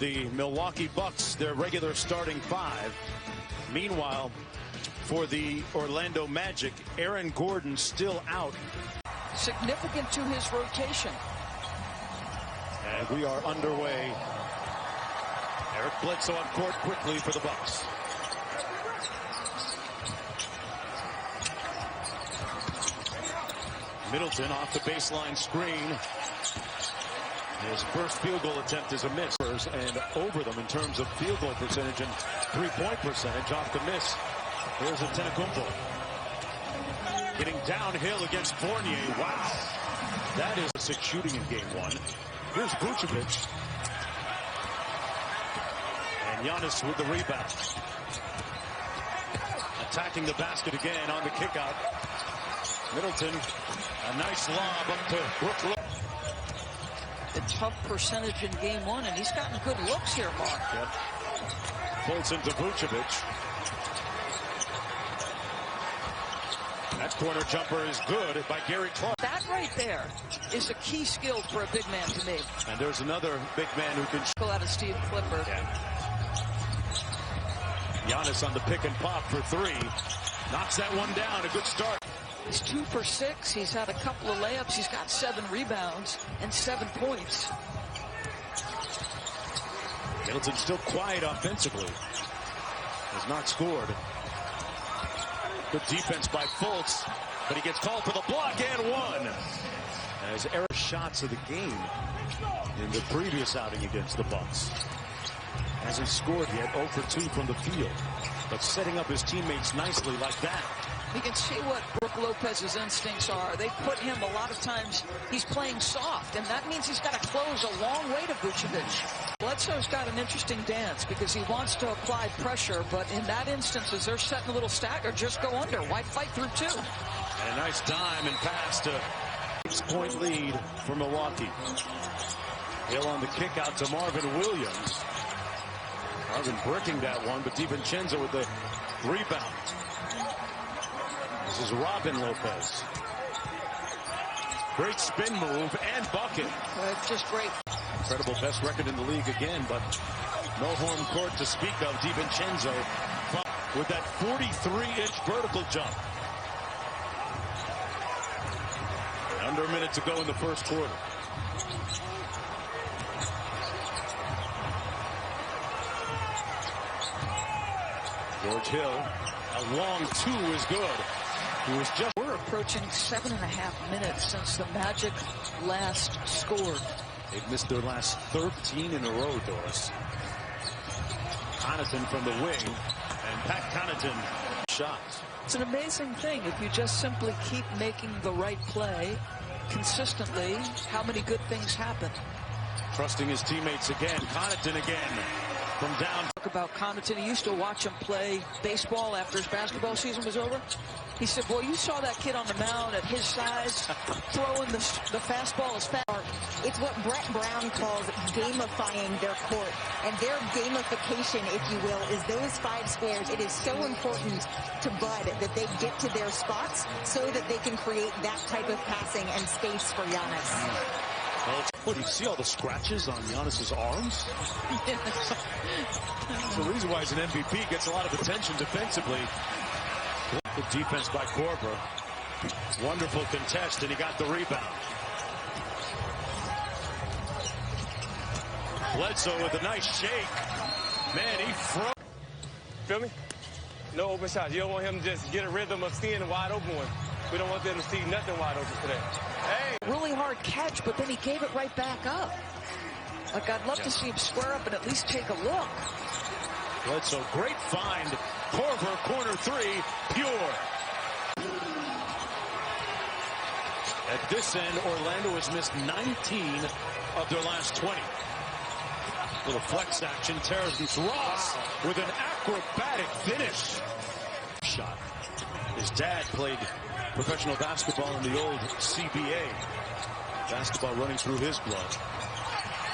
the Milwaukee Bucks, their regular starting five. Meanwhile, for the Orlando Magic, Aaron Gordon still out. Significant to his rotation. And we are underway. Eric Bledsoe on court quickly for the Bucks. Middleton off the baseline screen. His first field goal attempt is a miss. And over them in terms of field goal percentage and three-point percentage off the miss. Here's Antetokounmpo. Getting downhill against Fournier. Wow. That is a 6 shooting in game one. Here's Vucevic. And Giannis with the rebound. Attacking the basket again on the kickout. Middleton, a nice lob up to Brook. A tough percentage in game one, and he's gotten good looks here, Mark. Yep. Pulls into Vucevic. That corner jumper is good by Gary Clark. That right there is a key skill for a big man to me. And there's another big man who can pull out of Steve Clifford. Yeah. Giannis on the pick and pop for three. Knocks that one down. A good start. He's 2 for 6. He's had a couple of layups. He's got 7 rebounds and 7 points. Middleton still quiet offensively. Has not scored. Good defense by Fultz, but he gets called for the block and one. As Eric shots of the game in the previous outing against the Bucks. Hasn't scored yet, 0 for 2 from the field, but setting up his teammates nicely like that. You can see what Brook Lopez's instincts are. They put him a lot of times, he's playing soft, and that means he's got to close a long way to Vucevic. Bledsoe's got an interesting dance because he wants to apply pressure, but in that instance, as they're setting a little stagger, just go under. Why fight through 2? And a nice dime and pass to 6-point lead for Milwaukee. Hill on the kick out to Marvin Williams. Marvin bricking that one, but DiVincenzo with the rebound. This is Robin Lopez. Great spin move and bucket. Just great. Incredible best record in the league again, but no home court to speak of. DiVincenzo with that 43-inch vertical jump. Under a minute to go in the first quarter. George Hill, a long 2 is good. We're approaching 7.5 minutes since the Magic last scored. They've missed their last 13 in a row, Doris. Connaughton from the wing, and Pat Connaughton shots. It's an amazing thing if you just simply keep making the right play consistently, how many good things happen. Trusting his teammates again. Connaughton again from down. Talk about Connaughton. He used to watch him play baseball after his basketball season was over. He said, boy, you saw that kid on the mound at his size throwing the fastball as fast. It's what Brett Brown calls gamifying their court. And their gamification, if you will, is those 5 squares. It is so important to Bud that they get to their spots so that they can create that type of passing and space for Giannis. What, do you see all the scratches on Giannis's arms? It's the reason why he's an MVP. Gets a lot of attention defensively. Good defense by Korver. Wonderful contest, and he got the rebound. Bledsoe with a nice shake. Man, he froze. Feel me? No open shots. You don't want him to just get a rhythm of seeing a wide open one. We don't want them to see nothing wide open today. Hey! Really hard catch, but then he gave it right back up. Like, I'd love to see him square up and at least take a look. Bledsoe, great find. Korver, corner 3, pure. At this end, Orlando has missed 19 of their last 20. Little flex action. Terrence Ross with an acrobatic finish. Shot. His dad played professional basketball in the old CBA. Basketball running through his blood.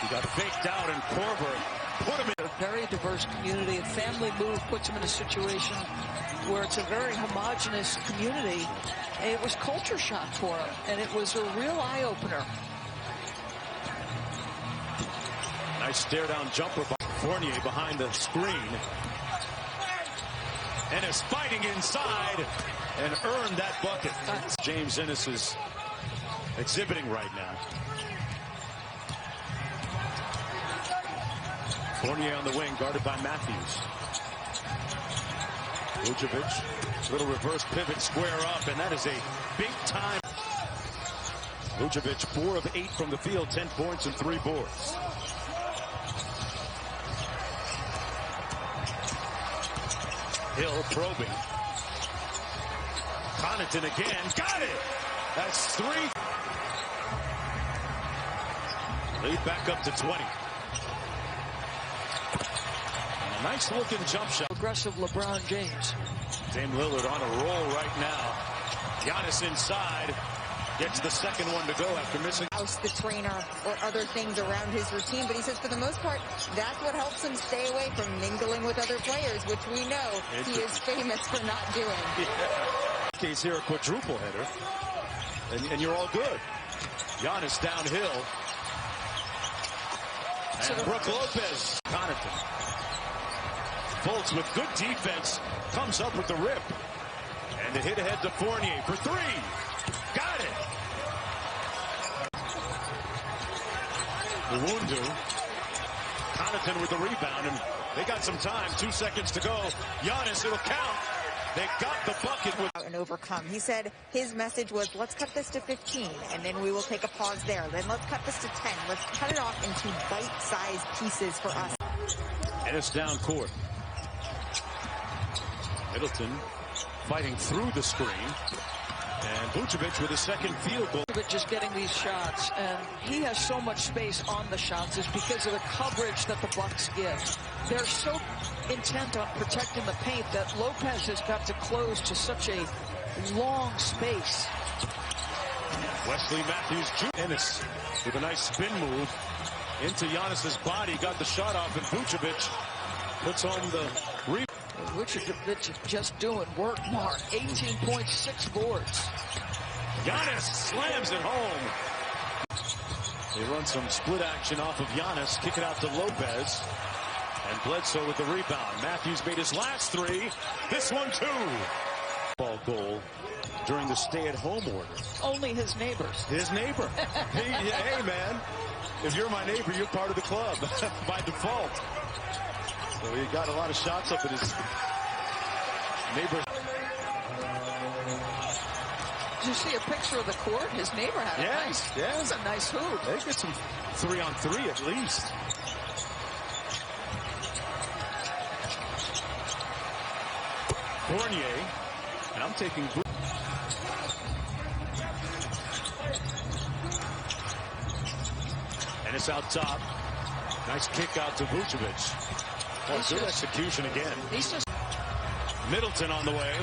He got faked out, and Korver put him in. A very diverse community. A family move puts him in a situation where it's a very homogenous community. And it was culture shock for him, and it was a real eye-opener. Nice stare-down jumper by Fournier behind the screen. And is fighting inside and earned that bucket. James Ennis is exhibiting right now. Fournier on the wing, guarded by Matthews. Vucevic, little reverse pivot, square up, and that is a big time. Vucevic, 4 of 8 from the field, 10 points and 3 boards. Hill probing. Connaughton again. Got it! That's 3. Lead back up to 20. And a nice looking jump shot. Aggressive LeBron James. Dame Lillard on a roll right now. Giannis inside. Gets the second one to go after missing. The trainer or other things around his routine, but he says for the most part, that's what helps him stay away from mingling with other players, which we know he is famous for not doing. Yeah. Case here, a quadruple header, and you're all good. Giannis downhill. And Brook Lopez. Connaughton. Fultz with good defense comes up with the rip. And the hit ahead to Fournier for 3. Got it. Nwundu. Connaughton with the rebound, and they got some time. 2 seconds to go. Giannis, it'll count. They got the bucket with and overcome. He said his message was, let's cut this to 15, and then we will take a pause there. Then let's cut this to 10. Let's cut it off into bite-sized pieces for us. And it's down court. Middleton fighting through the screen. And Vucevic with a second field goal. Vucevic just getting these shots, and he has so much space on the shots is because of the coverage that the Bucks give. They're so intent on protecting the paint that Lopez has got to close to such a long space. Wesley Matthews Jr. Ennis with a nice spin move into Giannis's body. Got the shot off, and Vucevic puts on the rebound. Vucevic is just doing work, Mark. 18 points, 6 boards. Giannis slams it home. They run some split action off of Giannis. Kick it out to Lopez. And Bledsoe with the rebound. Matthews made his last 3. This one, too. Ball goal during the stay-at-home order. Only his neighbors. His neighbor. Hey, man. If you're my neighbor, you're part of the club by default. So he got a lot of shots up at his neighbor. Did you see a picture of the court? His neighbor had it. Yes. It's a nice hoop. They get some 3-on-3 at least. Fournier, and I'm taking. And it's out top. Nice kick out to Vucevic. Oh, good execution again. He's just Middleton on the way.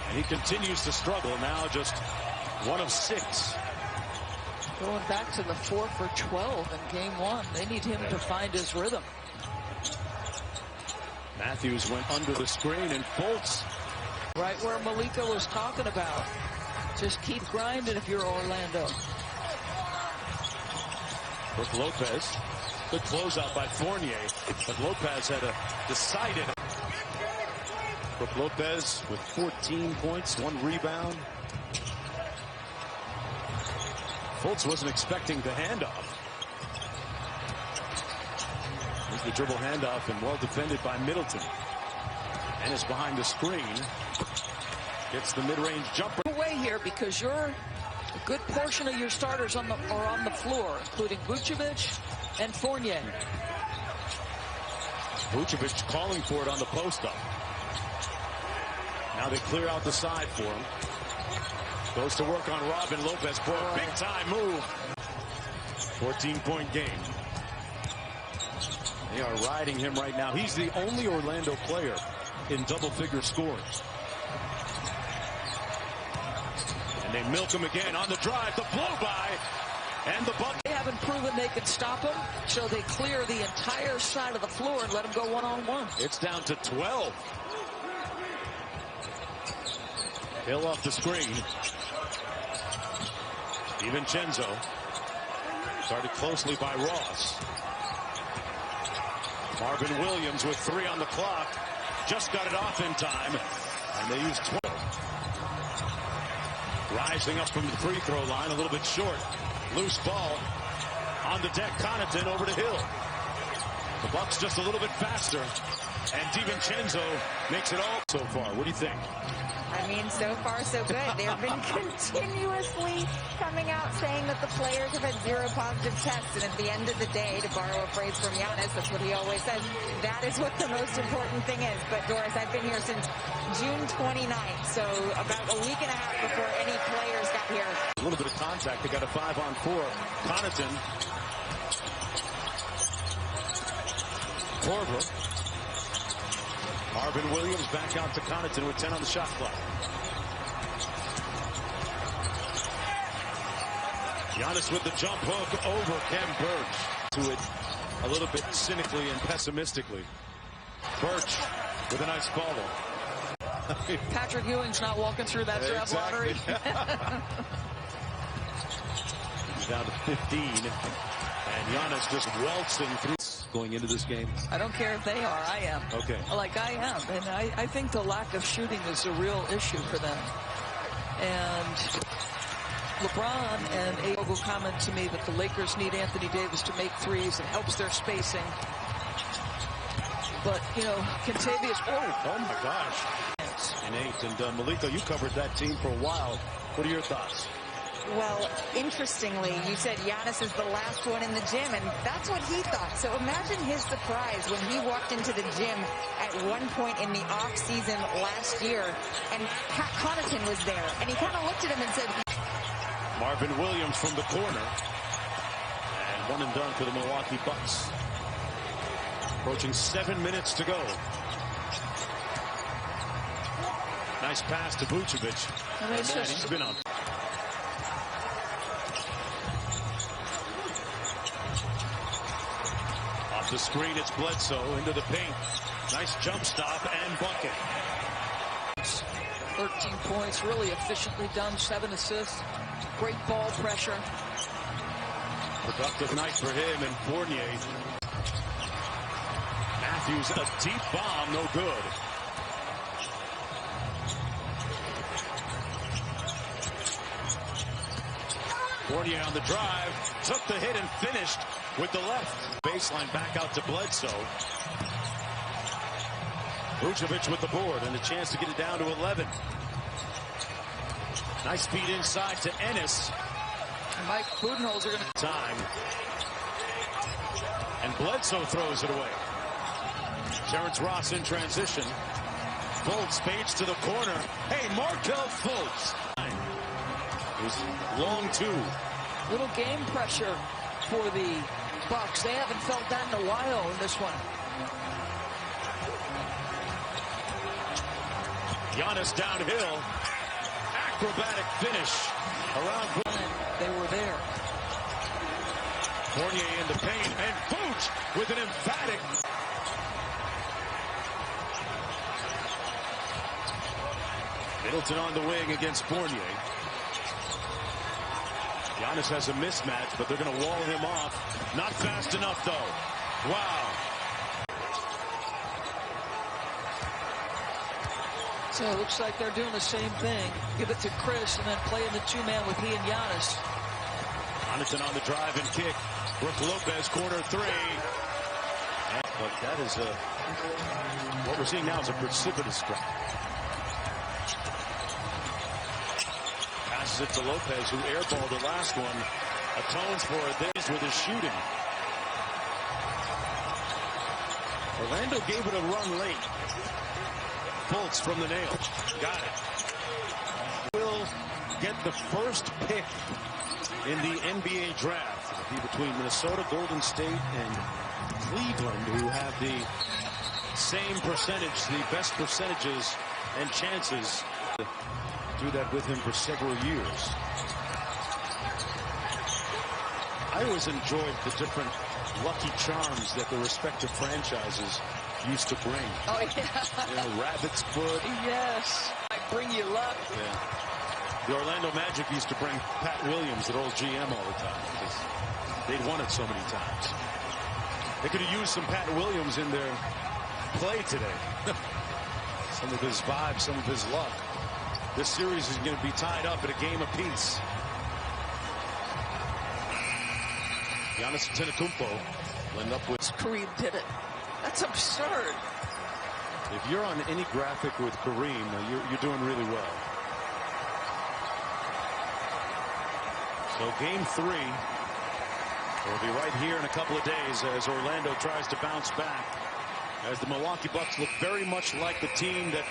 And he continues to struggle. Now just 1 of 6. going back to the 4 for 12 in game 1. They need him to find his rhythm. Matthews went under the screen, and Fultz. Right where Malika was talking about. Just keep grinding if you're Orlando. Brook Lopez. Good closeout by Fournier, but Lopez had a decided. Brook Lopez with 14 points, 1 rebound. Fultz wasn't expecting the handoff. There's the dribble handoff, and well defended by Middleton. And is behind the screen. Gets the mid-range jumper. Away here because a good portion of your starters are on the floor, including Vucevic and Fournier. Vucevic calling for it on the post-up. Now they clear out the side for him. Goes to work on Robin Lopez for a big-time move. 14-point game. They are riding him right now. He's the only Orlando player in double-figure scoring. And they milk him again on the drive. The blow-by. And the Bucks. They haven't proven they can stop him, so they clear the entire side of the floor and let him go one-on-one. It's down to 12. Hill off the screen. DiVincenzo. Started closely by Ross. Marvin Williams with 3 on the clock. Just got it off in time. And they used 12. Rising up from the free throw line, a little bit short. Loose ball on the deck. Connaughton over to Hill. The Bucks just a little bit faster. And DiVincenzo makes it all so far. What do you think? I mean, so far so good. They've been continuously coming out saying that the players have had 0 positive tests. And at the end of the day, to borrow a phrase from Giannis, that's what he always says, that is what the most important thing is. But Doris, I've been here since June 29th, so about a week and a half before any players got here. A little bit of contact. They got a 5-on-4. Connaughton. Korver. Marvin Williams back out to Connaughton with 10 on the shot clock. Giannis with the jump hook over Kem Birch. To it a little bit cynically and pessimistically. Birch with a nice follow. Patrick Ewing's not walking through that draft lottery. He's down to 15. And Giannis just waltzing through. Going into this game? I don't care if they are. I am. Okay. Like I am. And I think the lack of shooting is a real issue for them. And LeBron and AD will comment to me that the Lakers need Anthony Davis to make threes. It helps their spacing. But, you know, Kentavious... Oh my gosh. And 8. And Malika, you covered that team for a while. What are your thoughts? Well, interestingly, you said Giannis is the last one in the gym, and that's what he thought. So imagine his surprise when he walked into the gym at one point in the off-season last year, and Pat Connaughton was there, and he kind of looked at him and said... Marvin Williams from the corner. And one and done for the Milwaukee Bucks. Approaching 7 minutes to go. Nice pass to Vucevic. And he's been on. Off the screen, it's Bledsoe into the paint. Nice jump stop and bucket. 13 points, really efficiently done, 7 assists. Great ball pressure. Productive night for him and Fournier. Matthews, a deep bomb, no good. Fournier on the drive, took the hit and finished with the left. Baseline back out to Bledsoe. Vucevic with the board and a chance to get it down to 11. Nice feed inside to Ennis. Mike Budenholzer going to... Time. And Bledsoe throws it away. Terrence Ross in transition. Fultz fades to the corner. Hey, Markelle Fultz. It was long 2. Little game pressure for the Bucks. They haven't felt that in a while in this one. Giannis downhill. Acrobatic finish around. They were there. Fournier in the paint, and Vooch with an emphatic. Middleton on the wing against Fournier. Giannis has a mismatch, but they're going to wall him off. Not fast enough, though. Wow. So it looks like they're doing the same thing. Give it to Chris and then play in the 2-man with he and Giannis. Connaughton on the drive and kick. Brook Lopez, corner 3. But that is what we're seeing now is a precipitous drop. Passes it to Lopez, who airballed the last one. Atones for it this with his shooting. Orlando gave it a run late. Fultz from the nail. Got it. Will get the first pick in the NBA draft. It'll be between Minnesota, Golden State, and Cleveland, who have the same percentage, the best percentages and chances to do that with him for several years. I always enjoyed the different lucky charms that the respective franchises used to bring. Oh, yeah. You know, rabbit's foot. Yes. I bring you luck. Yeah. The Orlando Magic used to bring Pat Williams, their old GM, all the time because they'd won it so many times. They could have used some Pat Williams in their play today. Some of his vibe, some of his luck. This series is going to be tied up at a game apiece. Giannis Antetokounmpo will end up with... Kareem did it. That's absurd. If you're on any graphic with Kareem, you're doing really well. So game 3 will be right here in a couple of days as Orlando tries to bounce back. As the Milwaukee Bucks look very much like the team that...